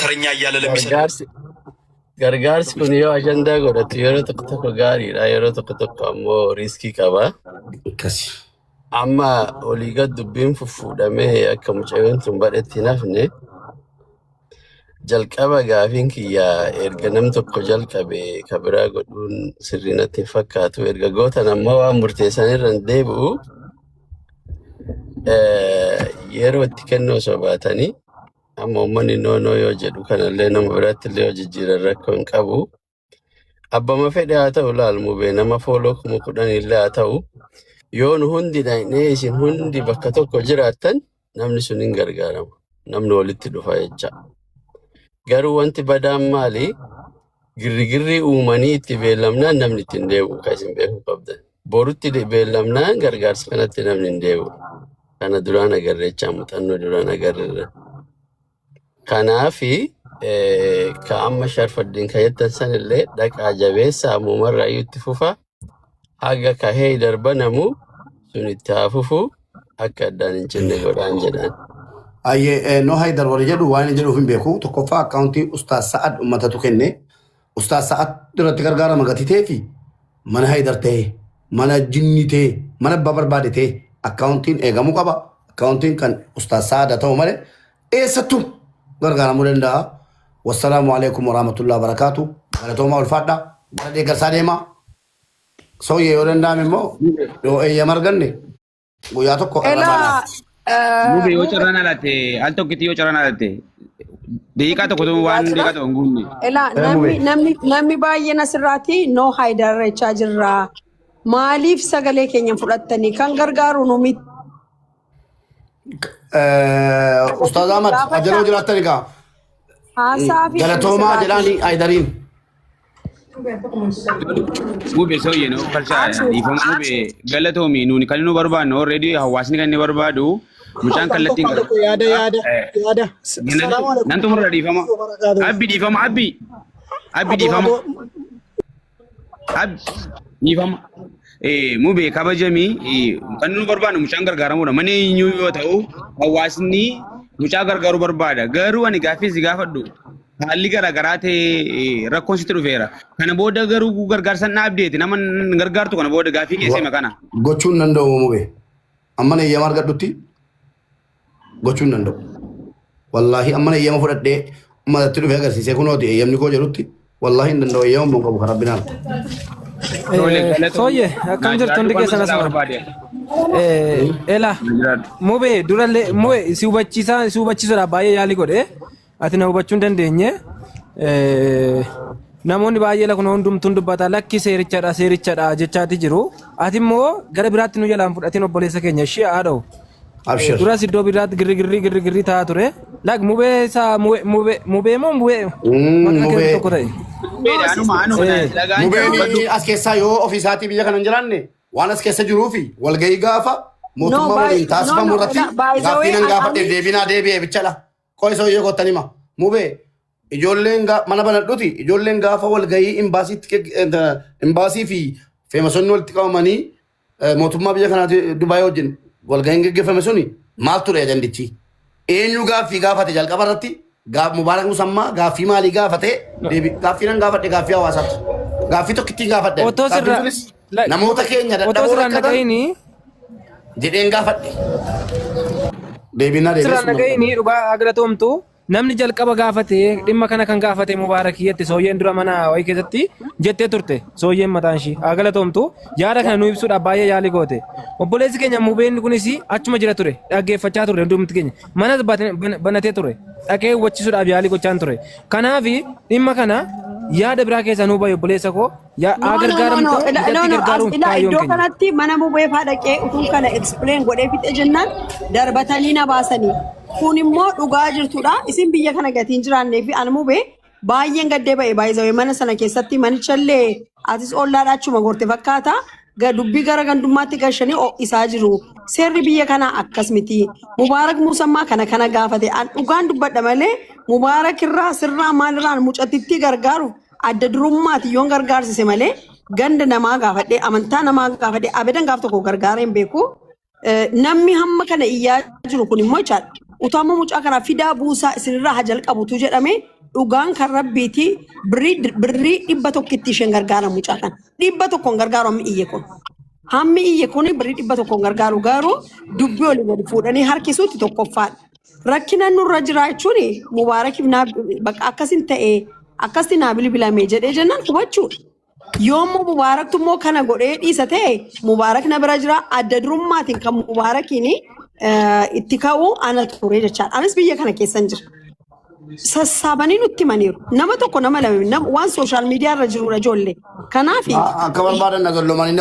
ተረኛ እያለ ለሚሰጥ gargaarsi kun yoo ajandaa godhatu yeroo tokko tokko gaariidha yeroo tokko tokko ammoo riiskii qaba. Amma olii gad dubbiin fuudhamee akka mucayyoon tun badhetti nafne jalqaba gaafiin kiyya erga nam tokko jalqabe ka biraa godhuun sirrii natti hin fakkaatu erga gootan ammoo waan murteessan irra hin deebi'u yeroo itti kennuu osoo baatanii amma uummanni noonoo yoo jedhu kanallee nama biraatti illee hojii jiran rakkoo hin qabu. Abbama fedhe haa ta'u laalmubee nama fooloo 10,000 illee haa ta'u yoo nu hundi dhaynee isin hundi bakka tokko jiraattan namni sun hin gargaaramu. Namni walitti dhufa jecha. Garuu wanti badaan maali? Girrigirri uumanii itti beellamnaan namni ittiin deebi'u kan isin beekuu qabdan. Borutti beellamnaan gargaarsa kanatti namni hin deebi'u. Kana duraan agarreechaa muuxannoo duraan agarreerra. Kanaafi ka amma sharfaddiin kayyattan sanillee dhaqaa jabeessa ammumarraa itti fufa haga kahee darbanamu sun itti haa fufu akka addaan hin cinne godhaan jedhan. No haydar warri jedhu waan jedhu hin beeku tokkoffaa akkaawuntii Ustaaz Sa'ad uummatatu kenne Ustaaz Sa'ad irratti gargaarama gatitee fi mana haydar ta'e mana jinni ta'e mana barbaade ta'e akkaawuntiin eegamuu qaba. Akkaawuntiin kan Ustaaz Sa'ad ta'u malee eessattuu gargaaramuu danda'a. Wassalaamu alaikum warahmatullahi wabarakatuh. Galatooma ulfaadha. Gara deeggarsaa deemaa. Sooyyee yoo danda'ame immoo yoo eeyyama arganne guyyaa tokko Mube yoo carraan alaate al tokkitti yoo carraan alaate deeqaa tokko waan deeqaa tokko hin guunne. Namni baay'een asirraati noo haydar jechaa jirra. Maaliif sagalee keenya fudhattanii kan gargaaru nu miti? Ustaaz Ahmad ajaloo jiraattani kaa galatoomaa jedhaani haydariin. Mube sooyyee no falchaa dhiifama mube galatoomi nuuni kan nu barbaannu already hawaasni kan inni barbaadu mucaan kallattiin yaada nan tumurra dhiifama abbi dhiifama abbi dhiifama dhiifama mube kabajami kan nu barbaannu mucaan gargaaramuudha mani eenyu yoo ta'u hawaasni mucaa gargaaru barbaada garuu ani gaaffii si gaafadhu haalli garaagaraa ta'e rakkoon sitti dhufeera kana booda garuu gargaarsan dhaabdeeti nama gargaartu kana booda gaaffii keessee makana gochuun danda'u mube amma eeyyama argadhutti gochuun danda'u wallaahi amma eeyyama fudhadhee ummatti dhufee agarsiisee kunooti eeyyamni koo jedhutti wallaahi hin danda'u eeyyama mun qabu karabbinaan. Sooyyee akkam jirtu hundi keessan asuma. Mube durallee mube si hubachiisuudhaaf baay'ee yaalii godhe ati na hubachuu hin dandeenye. Namoonni baay'ee lakkuma hundumtuun dubbata lakki seerichadha jechaati jiru. Ati immoo gara biraatti nu jalaan fudhatiin obboleessa keenya ishee haa ta'u. Duras iddoo biraatti girri taa'aa ture. Lak mubee isaa mubee moo mubee maqaa keessa tokko ta'e. Mubeen as keessaa yoo ofiisaatii biyya kana hin jiraanne waan as keessa jiruu fi walgahii gaafa mootummaa waliin taasifamu irratti gaaffii nan gaafadheef deebinaa deebi'ee bichadha. Qo'isoo yoo kottan hima. Mubee ijoolleen mana banadhuti ijoolleen gaafa walgahii imbaasii fi feemasonni walitti qabamanii mootummaa biyya kanaa Dubaay wajjin walgahiin gaggeeffame suni maal ture ajandichi? Eenyu gaaffii gaafate jalqaba irratti Mubaarak Musammaa gaaffii maalii gaafate gaaffii nan gaafadhe gaaffii hawaasaati. Gaaffii tokkittiin gaafadhe. Namoota keenya dadhaboo rakkatan jedheen gaafadhe. Deebinaa Siraan dhaga'inii dhugaa agiratoomtu namni jalqaba gaafate dhimma kana kan gaafate Mubaarakiyyatti sooyyeen dura mana wayii keessatti jettee turte sooyyeen mataan ishii agiratoomtu yaada kana nu ibsuudhaaf baay'ee yaalii goote. Obboleessi keenya mubeen kunis achuma jira ture dhaggeeffachaa ture hundumti keenya manas banatee ture dhaqee hubachiisuudhaaf yaalii gochaan ture. Kanaaf dhimma kana yaada biraa keessaa nuu baay'ee obboleessa koo gargaaramtu iddoo kanatti mana mubee faa dhaqee utuun kana explain godhee fixe jennaan darbatanii na baasanii. Kun immoo dhugaa jirtudha. Isin biyya kana gatiin jiraannee fi an mubee baay'een gaddee ba'e baay'ee mana sana keessatti manichallee atis ollaadhaa achuma gorte fakkaata. Dubbii gara gandummaatti gashanii isaa jiru. Seerri biyya kanaa akkas miti. Mubaarak Musammaa kana gaafate. An dhugaan dubbadha malee Mubaarak irraa sirraa maalirraan mucattitti gargaaru adda durummaati yoon gargaarsise malee ganda namaa gaafadhe amantaa namaa gaafadhe abadan gaaf tokko gargaara hin beeku. Namni hamma kana iyyaa jiru kun immoo jechaadha. Utama mucaa kana fidaa buusaa isinirraa haa jalqabutu jedhame dhugaan kan rabbiiti birrii dhibba tokkitti isheen gargaara mucaa kan dhibba tokkoon gargaaru hammi iyye kun birrii dhibba tokkoon gargaaru garuu dubbii olii gadi fuudhanii harkisuutti tokkoffaadha. Rakkina nurra jira jechuun Mubaarakiif bakka akkasin ta'ee akkasti naa bilbilamee jedhee jennaan hubachuudha. Yoommoo Mubaaraktu immoo kana godhee dhiisa ta'e Mubaarak na bira jira adda durummaatiin kan Mubaarakiin itti ka'uu ana ture jechaadha. Anis biyya kana keessan jira. Sassaabanii nutti maniiru. Nama tokko nama lama waan sooshaal miidiyaa irra jirudha ijoollee. Kanaaf akka barbaadan na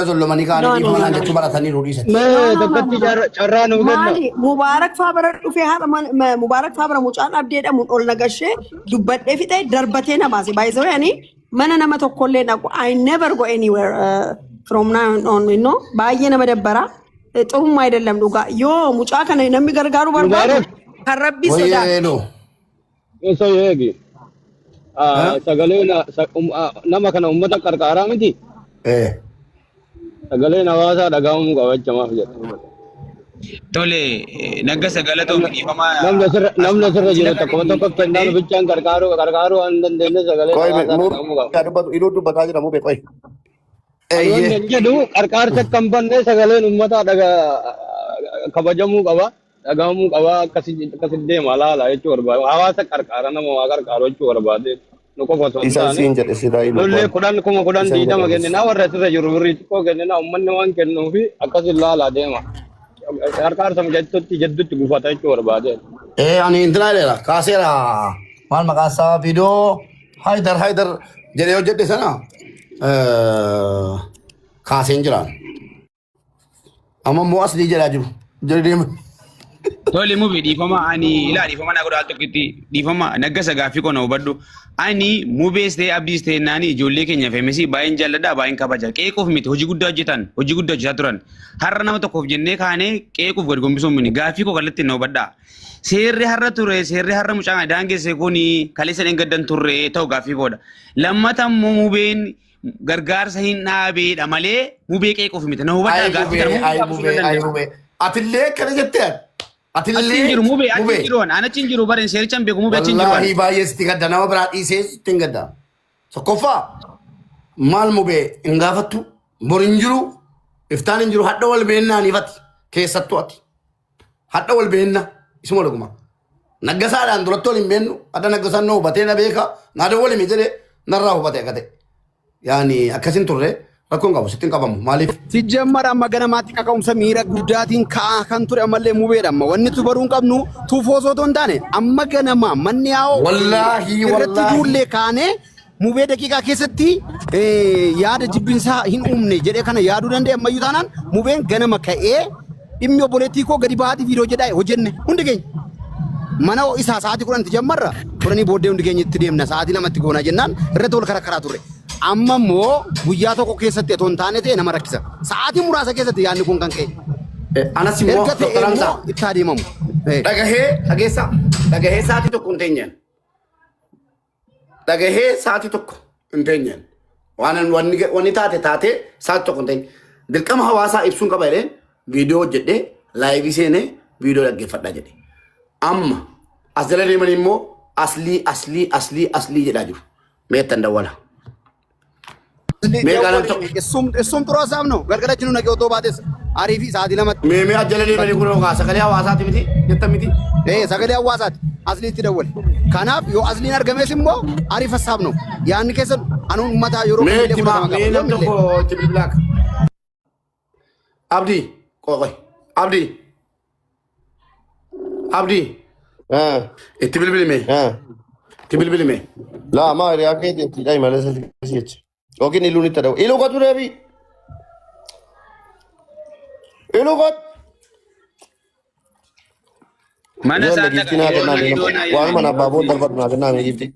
zollomanii kaanii dhiifama jechuu barataniiru dhiisatti. Takkatti carraa nu kenna. maali Mubaarak faabara dhufee haadha Mubaarak faabara mucaan abdeedhamuun ol nagashee dubbadhee fixee darbatee na baase. Baay'isoo yaani mana nama tokkollee naqu I never go anywhere from now on baay'ee nama dabbara. Xurummaa አይደለም dhugaa yoo mucaa kana namni gargaaru barbaadu kan rabbi sodaatu. Eso yegi. Sagalee nama kana ummata qarqaaraa miti. Sagalee hawaasaa dhagahamuu qabachamaaf jedha. Tole nagga sagala ta'u dhiifamaa. Namni sirra jiru tokko kennaan bichaan qarqaaruu waan dandeenye sagalee hawaasaa dhagahamuu qaba. Idoo dubbataa jira mubee qoy. Kan jedhu qarqaarsa kan banne sagaleen ummata kabajamuu qaba. Dhagahamuu qaba akkasi deema laala jechuu barbaade. Hawaasa qarqaara nama waa qarqaaru jechuu barbaade. Nu qofa osoo hin taane. Lollee kudhan diidama kennina warra sirra jiru birrii xiqqoo kennina uummanni waan kennuufi akkasin laala deema. Qarqaarsa jidduutti gufata jechuu barbaade. Ani intina jedha kaaseera maal maqaan isaa viidiyoo Haydar jedhee hojjedhe sana kaaseen jiraan. Amma immoo asii jedhaa jiru. Jedhee deema. Tole mubi dhiifama ani ilaa dhiifama na godhaa tokkitti dhiifama naggasa gaaffii kona hubadhu ani mubees ta'e abdiis ta'e naani ijoollee keenya feemesi baay'een jaalladha baay'een kabaja qeequuf miti hojii guddaa hojjetaa turan har'a nama tokkoof jennee kaanee qeequuf gad gombisuu mini gaaffii koo kallattiin na hubadha seerri har'a mucaan daangeesse kun kaleessa dheengaddan turre ta'u gaaffii koodha lammata immoo mubeen gargaarsa hin dhaabeedha malee mubee qeequuf miti na hubadha gaaffii atillee kana jettee Atin jiru mube atin jiru ana cin jiru barin serichan beku mube cin jiru wallahi baay'ee sitti gadda nama biraa dhiisee sitti hin gadda tokkoffaa maal mube hin gaafattu bor hin jiru iftaan hin jiru hadha wal beennaan ifati keessattuu ati hadha wal beenna isuma dhuguma naggasaadhaan duratti wal hin beennu hadha naggasaan na hubatee na beeka naada wal himi jedhe narraa hubate akkate yaani akkasin turre rakkoon qabu sittiin qabamu maaliif ሲጀመር amma ganamaatti kaka'umsa miira guddaatiin ka'aa kan ture ammallee mubeedha amma wanni tu baruun qabnu tuufoo osoo hin taane amma ganama manni yaa'oo wallaahi irratti duullee kaanee mubee daqiiqaa keessatti yaada jibbinsaa hin uumne jedhee kana yaaduu danda'e ammayyuu taanaan mubeen ganama ka'ee dhimmi obboleettii koo gadi ba'aatii viidiyoo jedhaa hojjenne hundi keenya mana isaa sa'aatii 10 jammarra turanii booddee hundi keenya itti deemna sa'aatii 2tti goonaa jennaan irratti wal karaa turre. Amma immoo guyyaa tokko keessatti otoo hin taane ta'e nama rakkisa. Sa'aatii muraasa keessatti yaadni kun kan ka'e. Anas immoo tokkolamsa itti adeemamu. Dhagahee sa'aatii tokko hin teenyeen. Dhagahee sa'aatii tokko hin teenyeen. Wanni taate sa'aatii tokko hin teenye. Dirqama hawaasaa ibsuun qaba jedheen viidiyoo hojjedhee laayivii seenee viidiyoo dhaggeeffadhaa jedhe. Amma as jala deeman immoo aslii jedhaa jiru. Meettan dawwala. Eessum turoo isaaf no gargara jiru naqee otoo baates ariifi sa'aatii lamatti. Mee ajjala deemanii kun sagalee hawaasaati miti jettan miti. Sagalee hawaasaati asliitti dawwale. Kanaaf yoo asliin argames immoo ariifa isaaf no yaadni keessan anuun uummataa yeroo kanillee fudhatama qaba. Mee nam tokko itti bilbilaaka. Abdii qoqoy Abdii itti bilbilime. Itti bilbilime. Laa maa hiriyaa keetiin dhaayi malee sassi jecha. Yookiin iluun itti dhawu. Iluu qotu deebii. Iluu qotu. mana sana waan mana abaaboon darbatu naa kennaa meeqifti.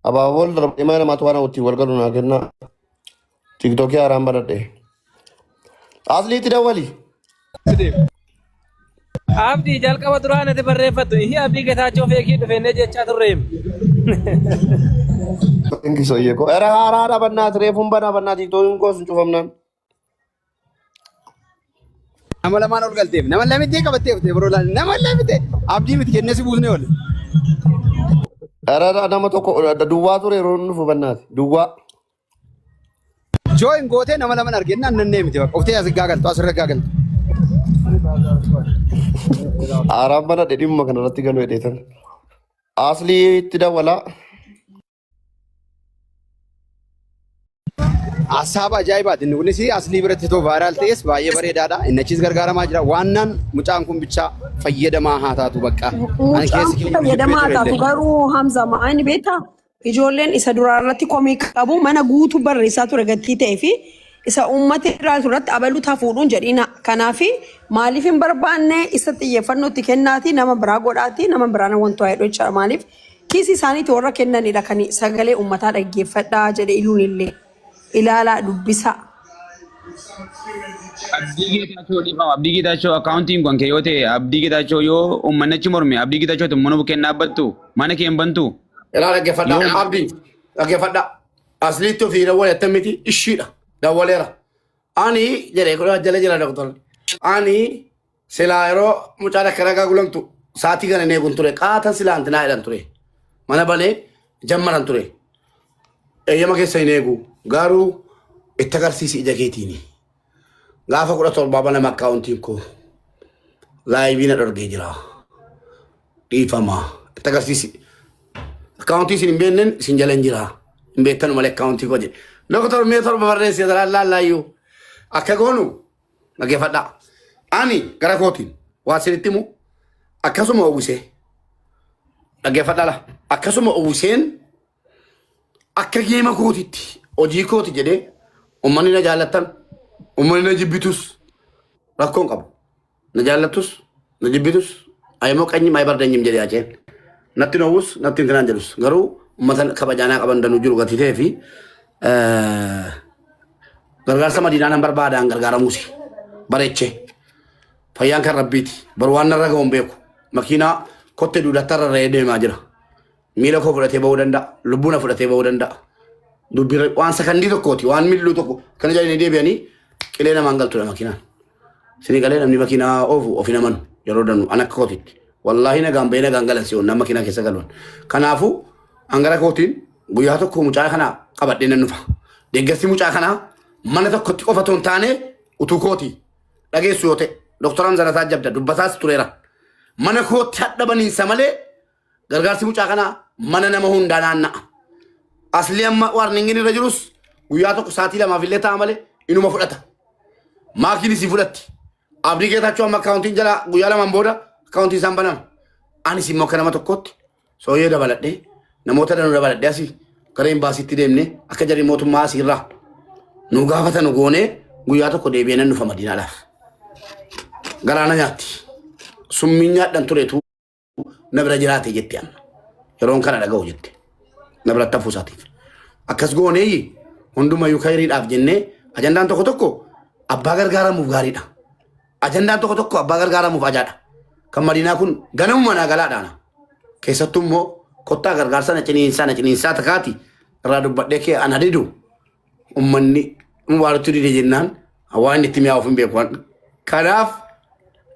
Abaaboon darbatu mana namaatu waan hawwatti wal galu naa kennaa. Tiktokii haaraan badhadhe. Asliitti dawwali. Abdii jalqaba duraan ati barreeffattu hi abdii getaachoo feekii dhufeennee jechaa turreem. Ingiso yeko. Era haaraadha bannaa reefuun bannaa tiktookiin goosun cufamnaan. Nama lamaan ol galteef nama lamitti qabatteef ta'e biroo laal nama lamitti abdii miti kennee si buusnee oolle. Ara nama tokko duwwaa ture yeroo inni dhufu bannaati. Duwwaa. Join gootee nama lama argina annannee miti bakka oftee as gaagaltu asirra gaagaltu. Aaraan mana dhimma kanarratti galuu hedheetan. Aslii itti dawwalaa. Asaba ajaa'ibaati inni kunis aslii biratti too vaayiraal ta'es baay'ee bareedaadha. Inni achis gargaaramaa jira. Waannaan mucaan kun bichaa fayyadamaa haa taatu bakka. Ani keessi keenya fayyadamaa haa taatu garuu Hamza ma'aan beektaa ijoolleen isa duraa irratti komii qabu mana guutuu barreessaa ture gatii ta'ee fi isa uummata irraa irratti abaluu tafuudhuun jedhina. Kanaaf maaliif hin barbaanne isa xiyyeeffannootti kennaati nama biraa godhaati nama biraan wantoota hedhuu jecha maaliif kiisi isaaniitti warra kennanidha kan sagalee uummataa dhaggeeffadhaa jedhe iluun illee. Ilaalaa dubbisa. Abdii Geetaachoo dhiifama. Abdii Geetaachoo akkaawuntiin kun kee yoo ta'e Abdii Geetaachoo yoo uummannichi morme Abdii Geetaachoo mana bukkeen dhaabbattu mana kee hin bantu. Ilaa dhaggeeffadhaa Abdii dhaggeeffadhaa asliitti ofii dawwalee attamiti ishiidha dawwaleera. Ani jedhee kun jala jala doktor. Ani silaa yeroo mucaan akka ragaa gulamtu saatii kana eeguun ture qaatan silaa antinaa jedhan ture mana banee jammaran ture. Eeyyama keessa hin eegu. Garuu itti agarsiisi ija keetiini. Gaafa 17 banama akkaawuntiin koo laayivii na dhorgee jira. Dhiifama. Itti agarsiisi. Akkaawuntii isin hin beeknen isin jala hin jira. Hin beektanu malee akkaawuntii koo jedhe. Doktor mee torba barreessee laalaayyuu. Akka goonu dhaggeeffadhaa. Ani gara kootiin waa isinitti himu akkasuma uwwisee. Dhaggeeffadhaa. Akkasuma uwwiseen akka geema kootitti. Hojii kooti jedhee uummanni na jaallattan uummanni na jibbitus rakkoon qabu. Na jaallattus na jibbitus ayyamoo qanyi maayii bardeenyim jedhee acheen. Natti noowwus natti hin kanaan jedhus garuu uummata kabajaanaa qaban danuu jiru gatii ta'ee fi gargaarsa madiinaa nan barbaadaan gargaaramuusi bareechee fayyaan kan rabbiiti baru waan narra ga'uun beeku makiinaa kotte duudattarra ra'ee deemaa jira. Miila koo fudhatee ba'uu danda'a lubbuu na fudhatee ba'uu danda'a. Dubbi waan sakandii tokkooti waan milluu tokko kana jaallanii deebi'anii qilee namaan galtudha makiinaan. Sini galee namni makiinaa oofu ofi naman yeroo danuu an akka kootitti. Wallaahi nagaan ba'ee nagaan galan si'oon nama makiinaa keessa galuun. Kanaafuu hangara kootiin guyyaa tokko mucaa kanaa qabadhee nan dhufa. Deeggarsi mucaa kanaa mana tokkotti qofa toon taane utuu kooti dhageessu yoo ta'e Dooktoraan Zarataa Jabda dubbataas tureera. Mana kootti hadhabaniinsa malee gargaarsi mucaa kanaa mana nama hundaa naanna'a. Asli amma warningin irra jirus guyyaa tokko saatii lamaaf illee ta'a malee inuma fudhata. Maakiin isii fudhatti. Abdii Geetaachoo amma akkaawuntiin jala guyyaa lamaan booda akkaawuntiin isaan banama. Anis immoo akka nama tokkotti sooyyee dabaladhee namoota danuu dabaladhee asii gara imbaasiitti deemnee akka jarri mootummaa asii irraa nu gaafatan goonee guyyaa tokko deebi'ee nan dhufa madiinaadhaaf. Galaana nyaatti. Summiin nyaadhan tureetu na bira jiraate jetti amma. Yeroon kana dhaga'u jette. Na bira tafuusaatiif. Akkas goonee hundumayyuu kayriidhaaf jennee ajandaan tokko tokko abbaa gargaaramuuf gaariidha. Ajandaan tokko tokko abbaa gargaaramuuf ajaadha. Kan madiinaa kun ganamuma naagalaadhaana. Keessattuu immoo kottaa gargaarsa na ciniinsaa takaati irraa dubbadhee kee ana didu ummanni mubaaratti dide jennaan waan itti mi'aawuf hin beeku. Kanaaf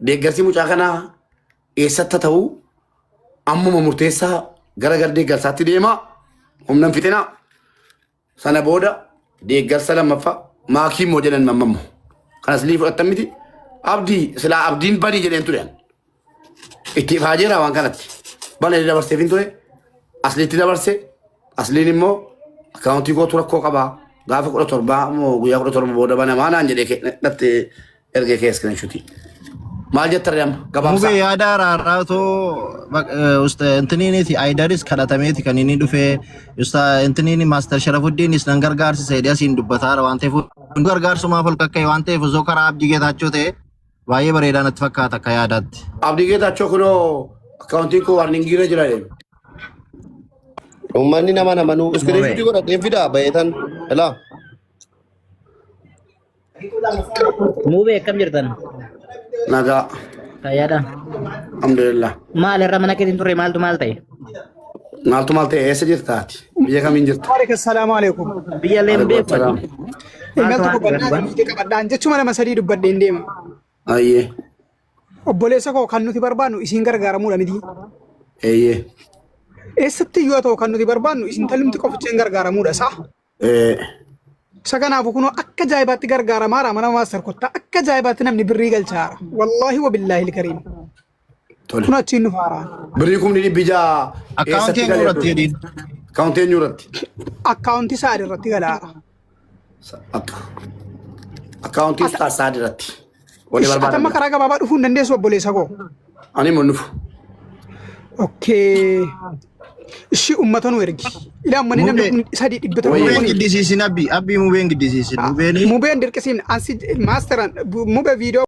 deeggarsi mucaa kanaa eessatti ta'uu ammuma murteessaa gara deeggarsaatti deemaa humnan fixinaa sana booda deeggarsa lammaffaa maakii immoo jedhan mammammo kanas lii fudhattan miti abdii silaa abdiin banii jedheen ture itti faajeera waan kanatti bana dabarseef hin ture asliitti dabarse asliin immoo akkaawuntii kootu rakkoo qabaa gaafa 17 moo guyyaa 17 booda banamaa naan jedhee natti ergee keessa kan shuti maal jettarre amma gabaabsa mube yaada raarraatoo usta intiniiniti aydaris kadhatameeti kan inni dhufee usta intiniini maaster Sharafuddeenis nan gargaarsisa jedhee asiin dubbataara waan ta'eef gargaarsumaaf ol kakka'e waan ta'eef osoo karaa Abdii Geetaachoo ta'e baay'ee bareedaa natti fakkaata akka yaadaatti. Abdii Geetaachoo kunoo akkaawuntiin koo warningiirra jira deemu. Ummanni nama namanuu iskiriiptii godhatee fidaa bayeetan ilaa. Mube akkam jirtan? Nagaa. Fayyaadha. Alhamdulillah. Maal irra mana keetiin turre maaltu maal ta'e? Maaltu maal ta'e eessa jirtaati? Biyya kamiin jirta? Assalamu alaikum. Biyya leen beeku. Imaltu kubannaa biyya qabadhaan jechuma nama sadii dubbadheen deema. Ayyee. Obboleessa koo kan nuti barbaannu isiin gargaaramuudha miti. Eeyyee. Eessatti yoo ta'u kan nuti barbaannu isin talumti qoficheen gargaaramuudha saa. Saganaaf kunoo akka jaayibaatti gargaaramaadha mana maastar kottaa akka jaayibaatti namni birrii galchaara. Wallaahi wa billaahi ilkariim. Kun achiin nu faaraan. Birrii kumni dhibbijaa Akkaawuntii eenyu irratti jedhiin? Akkaawuntii eenyu irratti? Akkaawuntii saadi irratti galaara. Akkaawuntii saadi irratti. Wanni Atamma barbaadamu. karaa gabaabaa dhufuu hin dandeessu obboleessa koo. Ani mun dhufu. Okay. Ishii uummata nu ergi. Ilaa uummanni namni sadii dhibbata. Mubeen giddisiisin abbii mubeen giddisiisin. Mubeen dirqisiin ansi maasteran mubee viidiyoo